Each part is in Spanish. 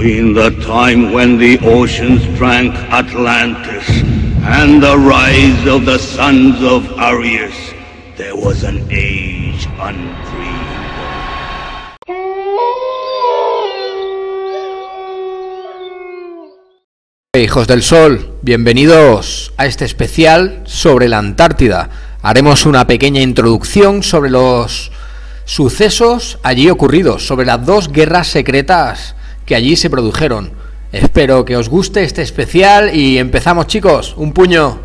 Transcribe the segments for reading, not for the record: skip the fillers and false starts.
Between the time when the oceans drank Atlantis and the rise of the sons of Arius, there was an age undreamed. Hijos del Sol, bienvenidos a este especial sobre la Antártida. Haremos una pequeña introducción sobre los sucesos allí ocurridos, sobre las dos guerras secretas que allí se produjeron. Espero que os guste este especial y empezamos, chicos. Un puño.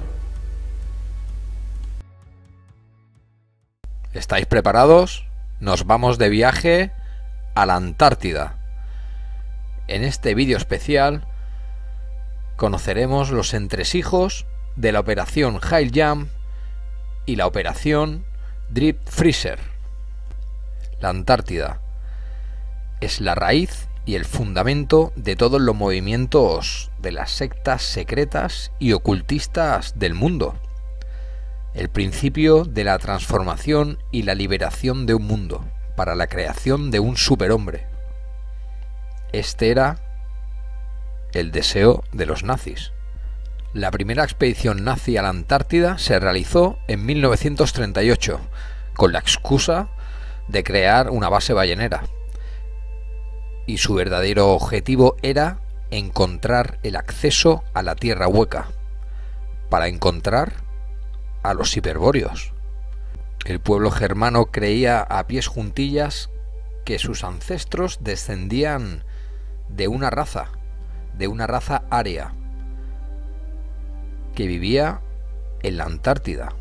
¿Estáis preparados? Nos vamos de viaje a la Antártida. En este vídeo especial conoceremos los entresijos de la operación Hail Jump y la operación Deep Freezer. La Antártida es la raíz y el fundamento de todos los movimientos de las sectas secretas y ocultistas del mundo. El principio de la transformación y la liberación de un mundo para la creación de un superhombre. Este era el deseo de los nazis. La primera expedición nazi a la Antártida se realizó en 1938 con la excusa de crear una base ballenera, y su verdadero objetivo era encontrar el acceso a la Tierra Hueca para encontrar a los hiperbóreos. El pueblo germano creía a pies juntillas que sus ancestros descendían de una raza aria que vivía en la Antártida.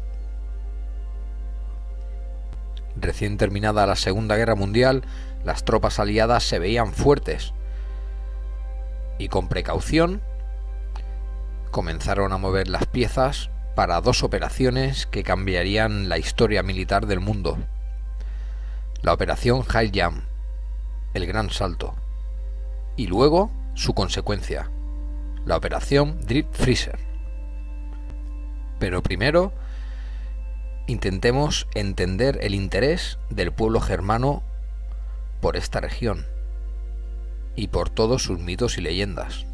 Recién terminada la Segunda Guerra Mundial, las tropas aliadas se veían fuertes y con precaución comenzaron a mover las piezas para dos operaciones que cambiarían la historia militar del mundo. La operación Hail Jump, el Gran Salto, y luego su consecuencia, la operación Deep Freezer. Pero primero intentemos entender el interés del pueblo germano por esta región y por todos sus mitos y leyendas,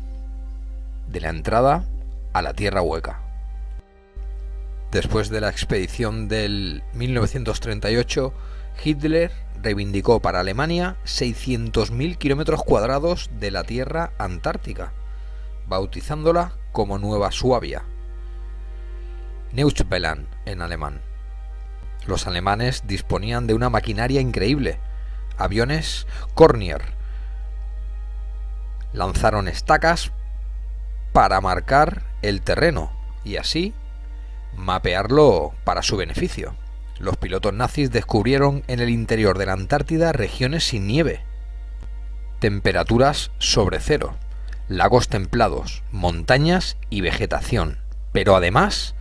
de la entrada a la Tierra Hueca. Después de la expedición del 1938, Hitler reivindicó para Alemania 600.000 kilómetros cuadrados de la Tierra Antártica, bautizándola como Nueva Suabia, Neuschbeland en alemán. Los alemanes disponían de una maquinaria increíble, aviones Cornier. Lanzaron estacas para marcar el terreno y así mapearlo para su beneficio. Los pilotos nazis descubrieron en el interior de la Antártida regiones sin nieve, temperaturas sobre cero, lagos templados, montañas y vegetación. Pero además,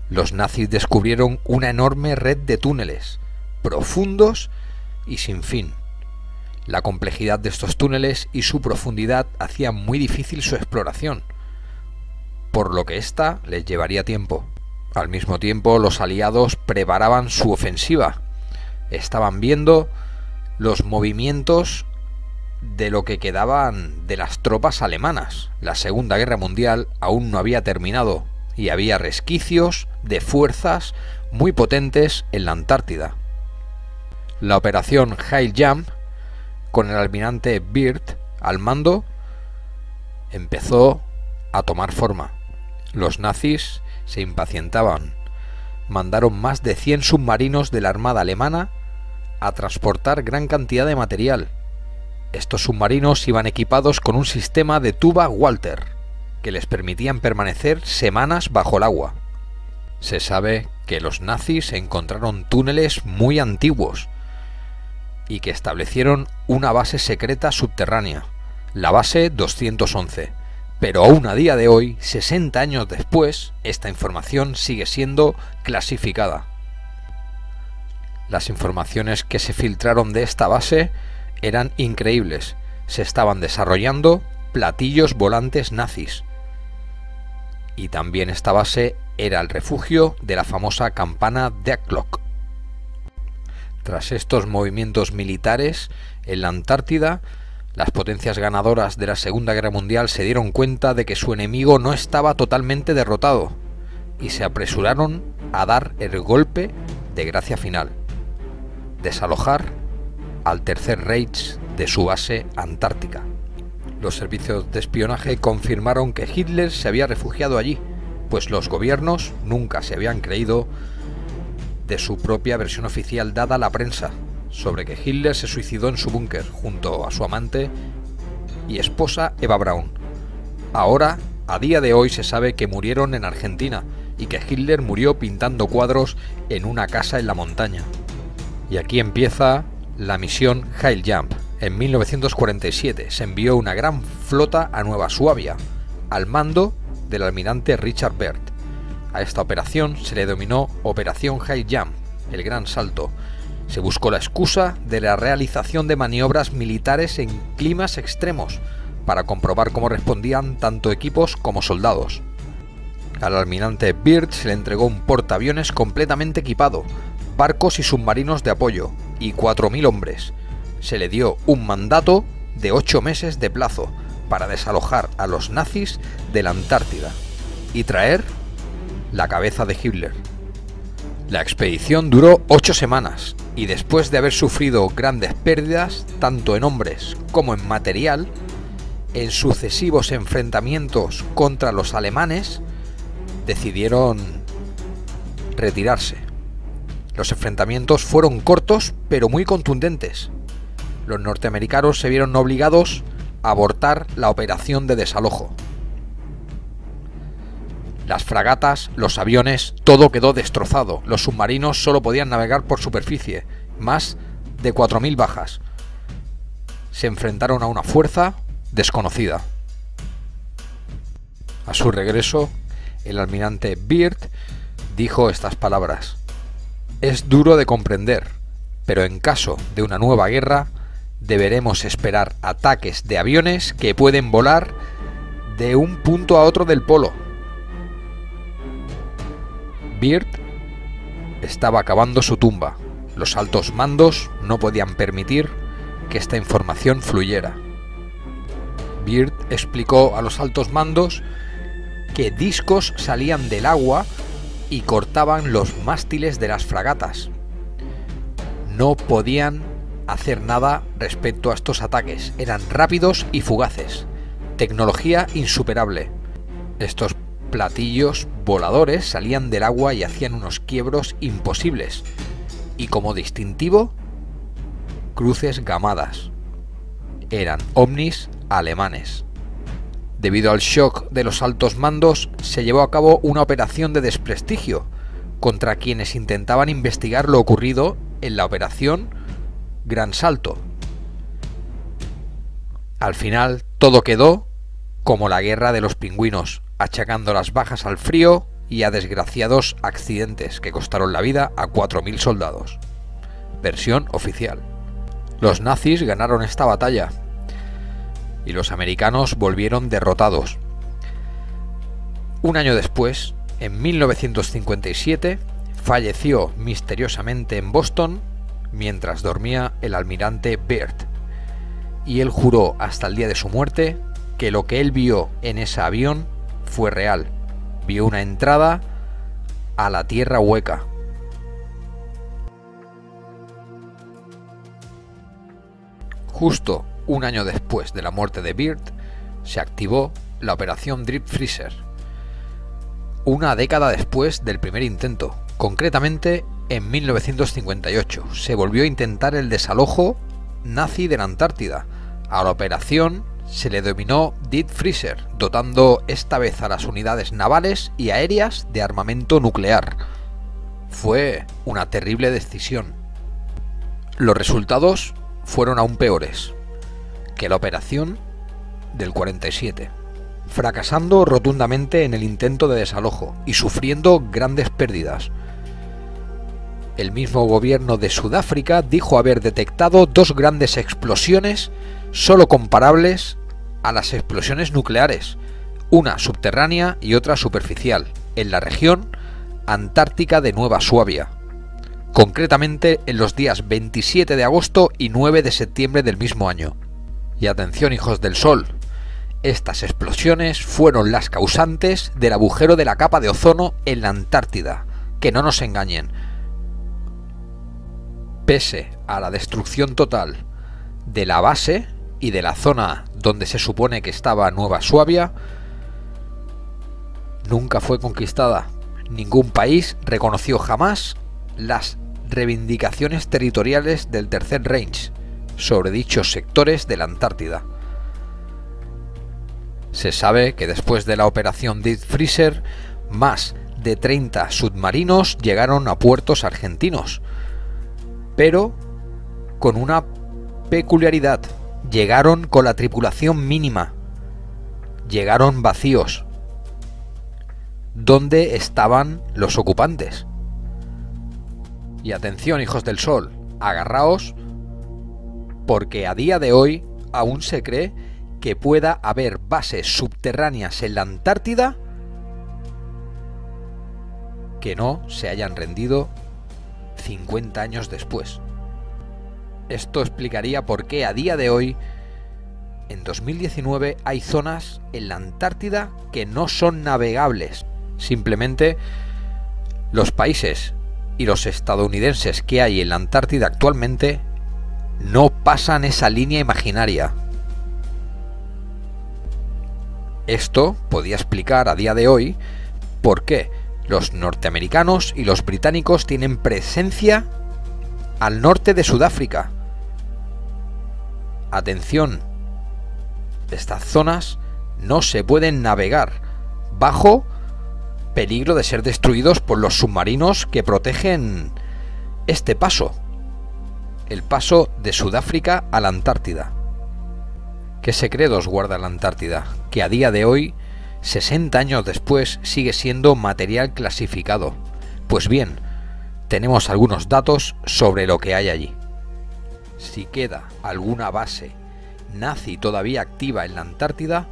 los nazis descubrieron una enorme red de túneles, profundos y sin fin. La complejidad de estos túneles y su profundidad hacían muy difícil su exploración, por lo que ésta les llevaría tiempo. Al mismo tiempo, los aliados preparaban su ofensiva. Estaban viendo los movimientos de lo que quedaban de las tropas alemanas. La Segunda Guerra Mundial aún no había terminado y había resquicios de fuerzas muy potentes en la Antártida. La operación Hail Jump, con el almirante Byrd al mando, empezó a tomar forma. Los nazis se impacientaban. Mandaron más de 100 submarinos de la Armada alemana a transportar gran cantidad de material. Estos submarinos iban equipados con un sistema de tuba Walter que les permitían permanecer semanas bajo el agua. Se sabe que los nazis encontraron túneles muy antiguos y que establecieron una base secreta subterránea, la base 211. Pero aún a día de hoy, 60 años después, esta información sigue siendo clasificada. Las informaciones que se filtraron de esta base eran increíbles. Se estaban desarrollando platillos volantes nazis. Y también esta base era el refugio de la famosa campana Deathlock. Tras estos movimientos militares en la Antártida, Las potencias ganadoras de la Segunda Guerra Mundial se dieron cuenta de que su enemigo no estaba totalmente derrotado y se apresuraron a dar el golpe de gracia final: desalojar al Tercer Reich de su base antártica. Los servicios de espionaje confirmaron que Hitler se había refugiado allí, pues los gobiernos nunca se habían creído de su propia versión oficial dada a la prensa sobre que Hitler se suicidó en su búnker junto a su amante y esposa Eva Braun. Ahora, a día de hoy, se sabe que murieron en Argentina y que Hitler murió pintando cuadros en una casa en la montaña. Y aquí empieza la misión Heiljump. En 1947 se envió una gran flota a Nueva Suabia, al mando del almirante Richard Byrd. A esta operación se le denominó Operación Heiljump, el Gran Salto. Se buscó la excusa de la realización de maniobras militares en climas extremos para comprobar cómo respondían tanto equipos como soldados. Al almirante Byrd se le entregó un portaaviones completamente equipado, barcos y submarinos de apoyo y 4.000 hombres. Se le dio un mandato de 8 meses de plazo para desalojar a los nazis de la Antártida y traer la cabeza de Hitler. La expedición duró 8 semanas y después de haber sufrido grandes pérdidas, tanto en hombres como en material, en sucesivos enfrentamientos contra los alemanes, decidieron retirarse. Los enfrentamientos fueron cortos pero muy contundentes. Los norteamericanos se vieron obligados a abortar la operación de desalojo. Las fragatas, los aviones, todo quedó destrozado. Los submarinos solo podían navegar por superficie. Más de 4.000 bajas. Se enfrentaron a una fuerza desconocida. A su regreso, el almirante Byrd dijo estas palabras: «Es duro de comprender, pero en caso de una nueva guerra, deberemos esperar ataques de aviones que pueden volar de un punto a otro del polo». Byrd estaba acabando su tumba. Los altos mandos no podían permitir que esta información fluyera. Byrd explicó a los altos mandos que discos salían del agua y cortaban los mástiles de las fragatas. No podían hacer nada respecto a estos ataques. Eran rápidos y fugaces. Tecnología insuperable. Estos platillos voladores salían del agua y hacían unos quiebros imposibles. Y como distintivo, cruces gamadas. Eran ovnis alemanes. Debido al shock de los altos mandos, se llevó a cabo una operación de desprestigio contra quienes intentaban investigar lo ocurrido en la operación Gran Salto. Al final, todo quedó como la guerra de los pingüinos, achacando las bajas al frío y a desgraciados accidentes que costaron la vida a 4.000 soldados. Versión oficial. Los nazis ganaron esta batalla y los americanos volvieron derrotados. Un año después, en 1957, falleció misteriosamente en Boston mientras dormía el almirante Byrd, y él juró hasta el día de su muerte que lo que él vio en ese avión fue real. Vio una entrada a la tierra hueca. Justo un año después de la muerte de Byrd, se activó la operación Deep Freezer. Una década después del primer intento, concretamente en 1958, se volvió a intentar el desalojo nazi de la Antártida. A la operación se le denominó Deep Freezer, dotando esta vez a las unidades navales y aéreas de armamento nuclear. Fue una terrible decisión. Los resultados fueron aún peores que la operación del 47, fracasando rotundamente en el intento de desalojo y sufriendo grandes pérdidas. El mismo gobierno de Sudáfrica dijo haber detectado 2 grandes explosiones solo comparables a las explosiones nucleares, una subterránea y otra superficial, en la región antártica de Nueva Suabia, concretamente en los días 27 de agosto y 9 de septiembre del mismo año. Y atención, hijos del Sol, estas explosiones fueron las causantes del agujero de la capa de ozono en la Antártida. Que no nos engañen. Pese a la destrucción total de la base y de la zona donde se supone que estaba Nueva Suabia, nunca fue conquistada. Ningún país reconoció jamás las reivindicaciones territoriales del Tercer Reich sobre dichos sectores de la Antártida. Se sabe que después de la operación Deep Freezer, más de 30 submarinos llegaron a puertos argentinos, pero con una peculiaridad: llegaron con la tripulación mínima, llegaron vacíos. ¿Dónde estaban los ocupantes? Y atención, hijos del Sol, agarraos, porque a día de hoy aún se cree que pueda haber bases subterráneas en la Antártida que no se hayan rendido 50 años después. Esto explicaría por qué a día de hoy, en 2019, hay zonas en la Antártida que no son navegables. Simplemente los países y los estadounidenses que hay en la Antártida actualmente no pasan esa línea imaginaria. Esto podía explicar a día de hoy por qué los norteamericanos y los británicos tienen presencia al norte de Sudáfrica. Atención, estas zonas no se pueden navegar bajo peligro de ser destruidos por los submarinos que protegen este paso, el paso de Sudáfrica a la Antártida. ¿Qué secretos guarda la Antártida? Que a día de hoy, 60 años después, sigue siendo material clasificado. Pues bien, tenemos algunos datos sobre lo que hay allí. Si queda alguna base nazi todavía activa en la Antártida,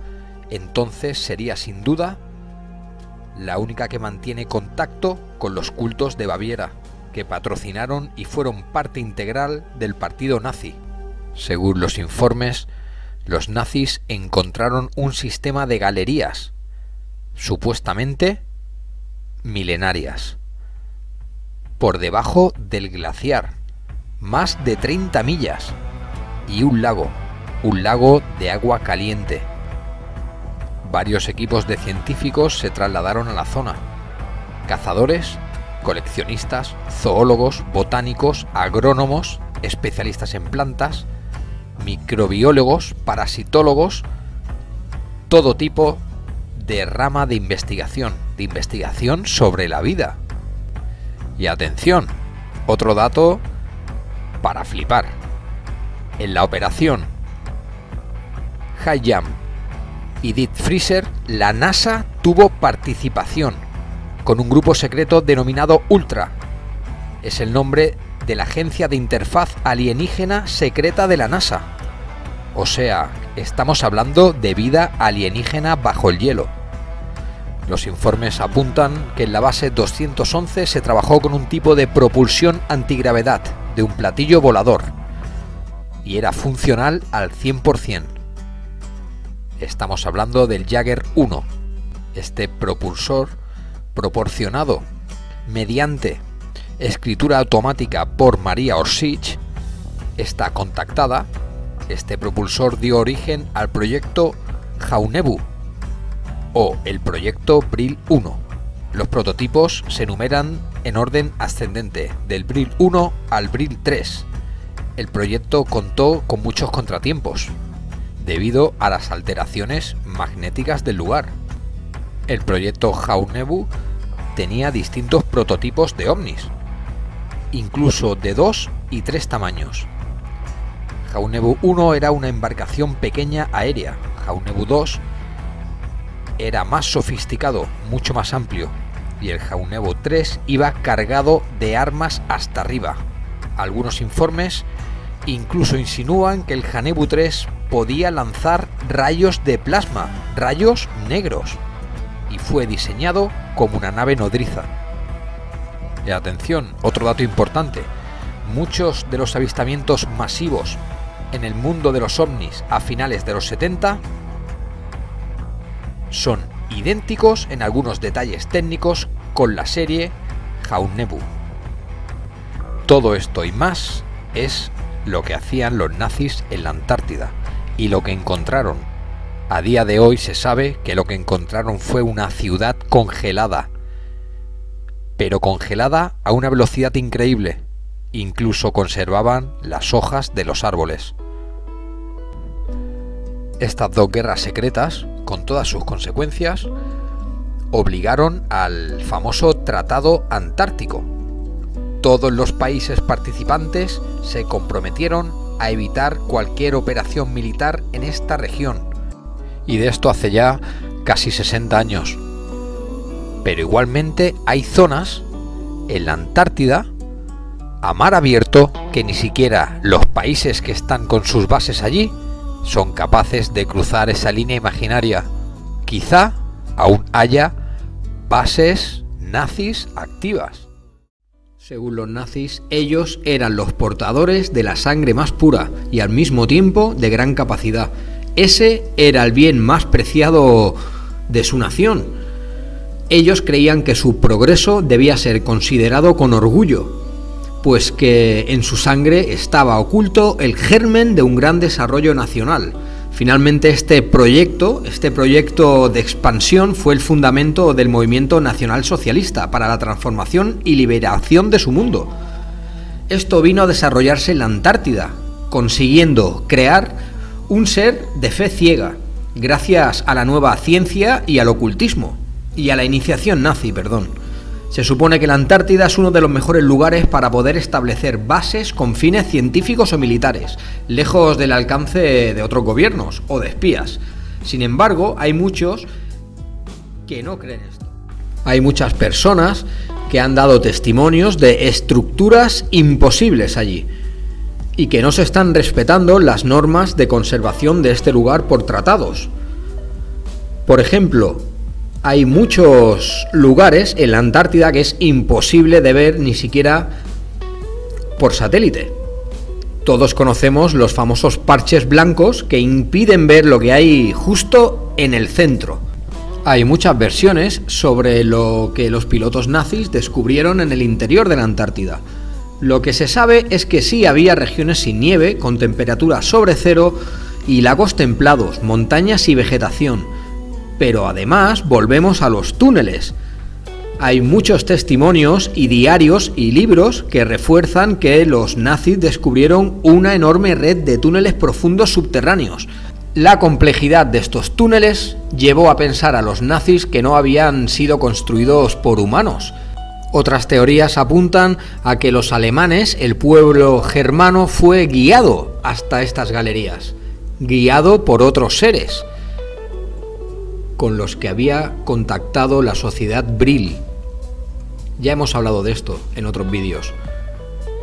entonces sería sin duda la única que mantiene contacto con los cultos de Baviera, que patrocinaron y fueron parte integral del partido nazi. Según los informes, los nazis encontraron un sistema de galerías, supuestamente milenarias, por debajo del glaciar, más de 30 millas, y un lago de agua caliente. Varios equipos de científicos se trasladaron a la zona: cazadores, coleccionistas, zoólogos, botánicos, agrónomos, especialistas en plantas, microbiólogos, parasitólogos, todo tipo de rama de investigación sobre la vida. Y atención, otro dato para flipar: en la operación HighJump y Deep Freezer, la NASA tuvo participación con un grupo secreto denominado Ultra. Es el nombre de la agencia de interfaz alienígena secreta de la NASA. O sea, estamos hablando de vida alienígena bajo el hielo. Los informes apuntan que en la base 211 se trabajó con un tipo de propulsión antigravedad de un platillo volador y era funcional al 100%. Estamos hablando del Jaeger 1. Este propulsor, proporcionado mediante escritura automática por Maria Orsic, está contactada. Este propulsor dio origen al proyecto Jaunebu o el proyecto Brill 1. Los prototipos se enumeran en orden ascendente, del Brill 1 al Brill 3. El proyecto contó con muchos contratiempos debido a las alteraciones magnéticas del lugar. El proyecto Jaunebu tenía distintos prototipos de ovnis, incluso de 2 y 3 tamaños. Jaunebu 1 era una embarcación pequeña aérea. Jaunebu 2 era más sofisticado, mucho más amplio, y el Jaunebu 3 iba cargado de armas hasta arriba. Algunos informes incluso insinúan que el Jaunebu 3 podía lanzar rayos de plasma, rayos negros, y fue diseñado como una nave nodriza. Y atención, otro dato importante: muchos de los avistamientos masivos en el mundo de los ovnis a finales de los 70 son idénticos en algunos detalles técnicos con la serie Haunebu. Todo esto y más es lo que hacían los nazis en la Antártida y lo que encontraron. A día de hoy se sabe que lo que encontraron fue una ciudad congelada, pero congelada a una velocidad increíble. Incluso conservaban las hojas de los árboles. Estas dos guerras secretas, con todas sus consecuencias, obligaron al famoso Tratado Antártico. Todos los países participantes se comprometieron a evitar cualquier operación militar en esta región. Y de esto hace ya casi 60 años. Pero igualmente hay zonas en la Antártida, a mar abierto, que ni siquiera los países que están con sus bases allí son capaces de cruzar esa línea imaginaria. Quizá aún haya bases nazis activas. Según los nazis, ellos eran los portadores de la sangre más pura y al mismo tiempo de gran capacidad. Ese era el bien más preciado de su nación. Ellos creían que su progreso debía ser considerado con orgullo, pues que en su sangre estaba oculto el germen de un gran desarrollo nacional. Finalmente este proyecto de expansión fue el fundamento del movimiento nacionalsocialista para la transformación y liberación de su mundo. Esto vino a desarrollarse en la Antártida, consiguiendo crear un ser de fe ciega, gracias a la nueva ciencia y al ocultismo, y a la iniciación nazi, Se supone que la Antártida es uno de los mejores lugares para poder establecer bases con fines científicos o militares, lejos del alcance de otros gobiernos o de espías. Sin embargo, hay muchos que no creen esto. Hay muchas personas que han dado testimonios de estructuras imposibles allí y que no se están respetando las normas de conservación de este lugar por tratados. Por ejemplo, hay muchos lugares en la Antártida que es imposible de ver ni siquiera por satélite. Todos conocemos los famosos parches blancos que impiden ver lo que hay justo en el centro. Hay muchas versiones sobre lo que los pilotos nazis descubrieron en el interior de la Antártida. Lo que se sabe es que sí había regiones sin nieve, con temperatura sobre cero y lagos templados, montañas y vegetación. Pero además volvemos a los túneles. Hay muchos testimonios y diarios y libros que refuerzan que los nazis descubrieron una enorme red de túneles profundos subterráneos. La complejidad de estos túneles llevó a pensar a los nazis que no habían sido construidos por humanos. Otras teorías apuntan a que los alemanes, el pueblo germano, fue guiado hasta estas galerías, guiado por otros seres con los que había contactado la sociedad Brill. Ya hemos hablado de esto en otros vídeos.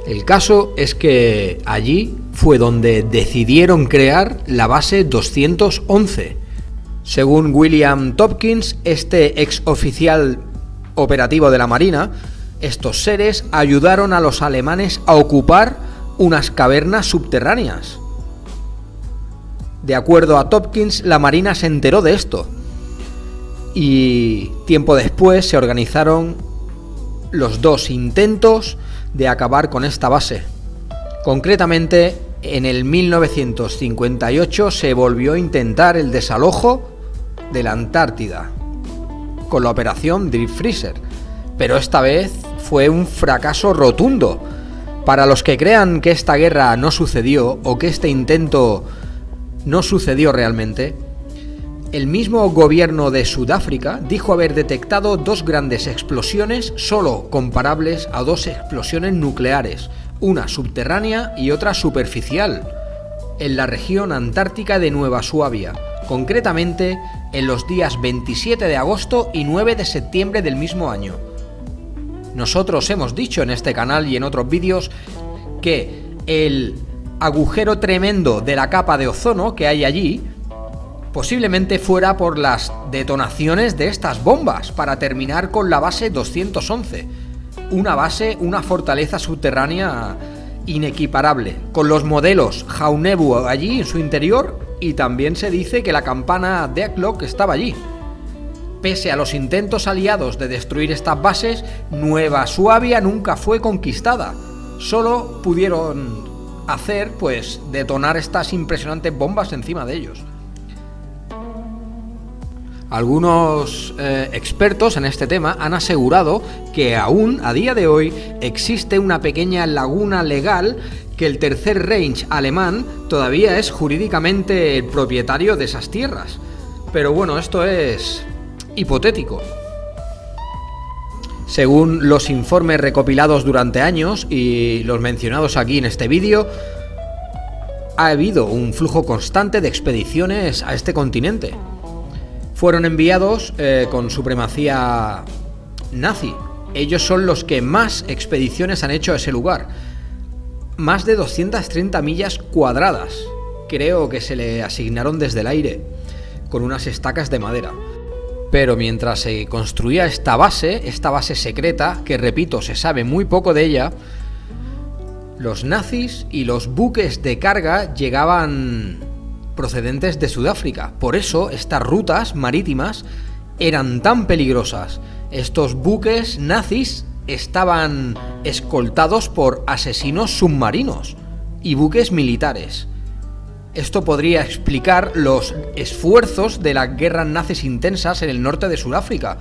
El caso es que allí fue donde decidieron crear la base 211. Según William Tompkins, este ex oficial operativo de la Marina, estos seres ayudaron a los alemanes a ocupar unas cavernas subterráneas. De acuerdo a Tompkins, la Marina se enteró de esto. Y tiempo después se organizaron los dos intentos de acabar con esta base. Concretamente, en el 1958 se volvió a intentar el desalojo de la Antártida con la operación Deep Freezer, pero esta vez fue un fracaso rotundo. Para los que crean que esta guerra no sucedió o que este intento no sucedió realmente, el mismo gobierno de Sudáfrica dijo haber detectado dos grandes explosiones solo comparables a dos explosiones nucleares, una subterránea y otra superficial, en la región antártica de Nueva Suabia, concretamente en los días 27 de agosto y 9 de septiembre del mismo año. Nosotros hemos dicho en este canal y en otros vídeos que el agujero tremendo de la capa de ozono que hay allí posiblemente fuera por las detonaciones de estas bombas para terminar con la base 211, una fortaleza subterránea inequiparable, con los modelos Jaunebu allí en su interior, y también se dice que la campana Deathlock estaba allí. Pese a los intentos aliados de destruir estas bases, Nueva Suabia nunca fue conquistada. Solo pudieron hacer, pues, detonar estas impresionantes bombas encima de ellos. Algunos expertos en este tema han asegurado que aún a día de hoy existe una pequeña laguna legal, que el Tercer Reich alemán todavía es jurídicamente el propietario de esas tierras. Pero bueno, esto es hipotético. Según los informes recopilados durante años y los mencionados aquí en este vídeo, ha habido un flujo constante de expediciones a este continente. Fueron enviados con supremacía nazi. Ellos son los que más expediciones han hecho a ese lugar. Más de 230 millas cuadradas. Creo que se le asignaron desde el aire, con unas estacas de madera. Pero mientras se construía esta base secreta, que repito, se sabe muy poco de ella, los nazis y los buques de carga llegaban procedentes de Sudáfrica. Por eso estas rutas marítimas eran tan peligrosas. Estos buques nazis estaban escoltados por asesinos submarinos y buques militares. Esto podría explicar los esfuerzos de las guerras nazis intensas en el norte de Sudáfrica.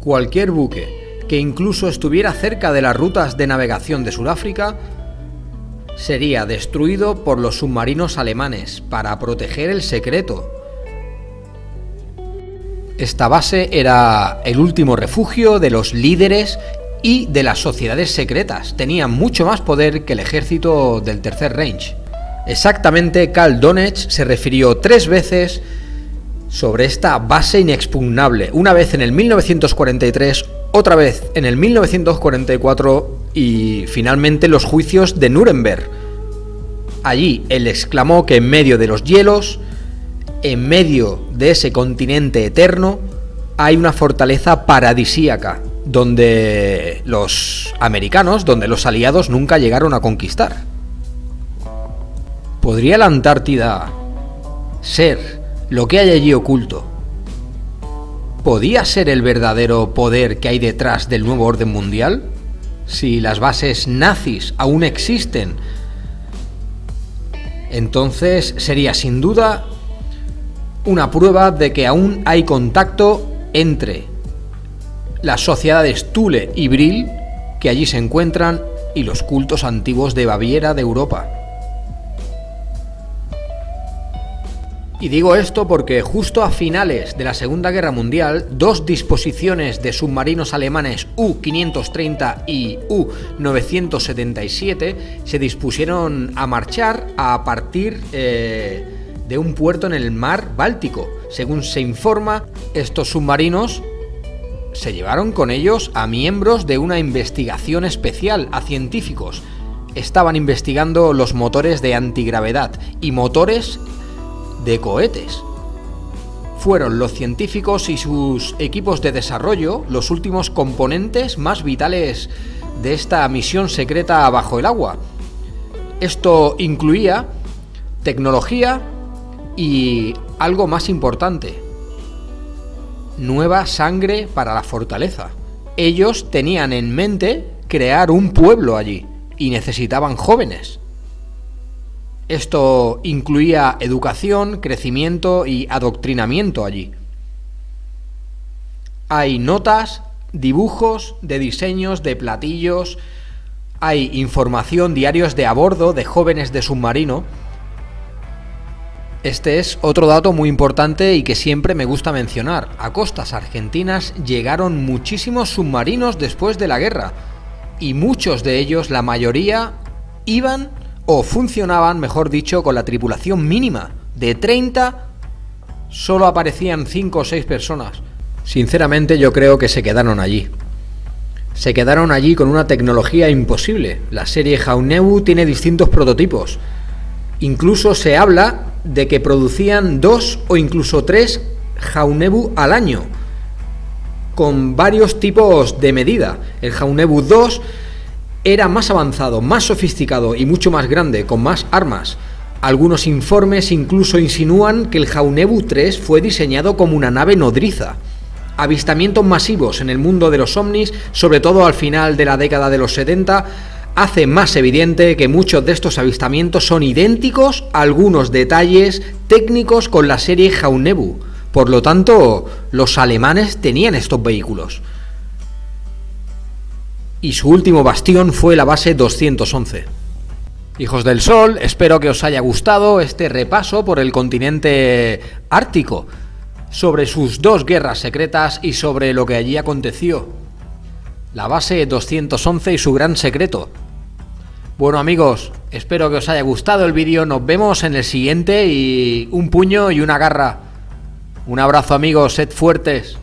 Cualquier buque que incluso estuviera cerca de las rutas de navegación de Sudáfrica sería destruido por los submarinos alemanes para proteger el secreto. Esta base era el último refugio de los líderes y de las sociedades secretas. Tenía mucho más poder que el ejército del Tercer Reich. Exactamente, Karl Donetsk se refirió 3 veces sobre esta base inexpugnable. Una vez en el 1943, otra vez en el 1944 y finalmente los juicios de Nuremberg. Allí él exclamó que en medio de los hielos, en medio de ese continente eterno, hay una fortaleza paradisíaca donde los americanos, donde los aliados nunca llegaron a conquistar. ¿Podría la Antártida ser lo que hay allí oculto? ¿Podía ser el verdadero poder que hay detrás del nuevo orden mundial? Si las bases nazis aún existen, entonces sería sin duda una prueba de que aún hay contacto entre las sociedades Thule y Brill que allí se encuentran y los cultos antiguos de Baviera de Europa. Y digo esto porque justo a finales de la Segunda Guerra Mundial, 2 disposiciones de submarinos alemanes U-530 y U-977 se dispusieron a marchar a partir de un puerto en el mar Báltico. Según se informa, estos submarinos se llevaron con ellos a miembros de una investigación especial, a científicos. Estaban investigando los motores de antigravedad y motores de cohetes. Fueron los científicos y sus equipos de desarrollo los últimos componentes más vitales de esta misión secreta bajo el agua. Esto incluía tecnología y algo más importante: nueva sangre para la fortaleza. Ellos tenían en mente crear un pueblo allí y necesitaban jóvenes. Esto incluía educación, crecimiento y adoctrinamiento allí. Hay notas, dibujos de diseños de platillos, hay información, diarios de a bordo de jóvenes de submarino. Este es otro dato muy importante y que siempre me gusta mencionar. A costas argentinas llegaron muchísimos submarinos después de la guerra y muchos de ellos, la mayoría, iban o funcionaban, mejor dicho, con la tripulación mínima. De 30, solo aparecían 5 o 6 personas. Sinceramente yo creo que se quedaron allí. Se quedaron allí con una tecnología imposible. La serie Jaunebu tiene distintos prototipos. Incluso se habla de que producían 2 o incluso 3 Jaunebu al año, con varios tipos de medida. El Jaunebu 2 era más avanzado, más sofisticado y mucho más grande, con más armas. Algunos informes incluso insinúan que el Jaunebu 3 fue diseñado como una nave nodriza. Avistamientos masivos en el mundo de los ovnis, sobre todo al final de la década de los 70, hace más evidente que muchos de estos avistamientos son idénticos a algunos detalles técnicos con la serie Jaunebu. Por lo tanto, los alemanes tenían estos vehículos. Y su último bastión fue la base 211. Hijos del Sol, espero que os haya gustado este repaso por el continente ártico, sobre sus dos guerras secretas y sobre lo que allí aconteció. La base 211 y su gran secreto. Bueno amigos, espero que os haya gustado el vídeo, nos vemos en el siguiente y un puño y una garra. Un abrazo amigos, sed fuertes.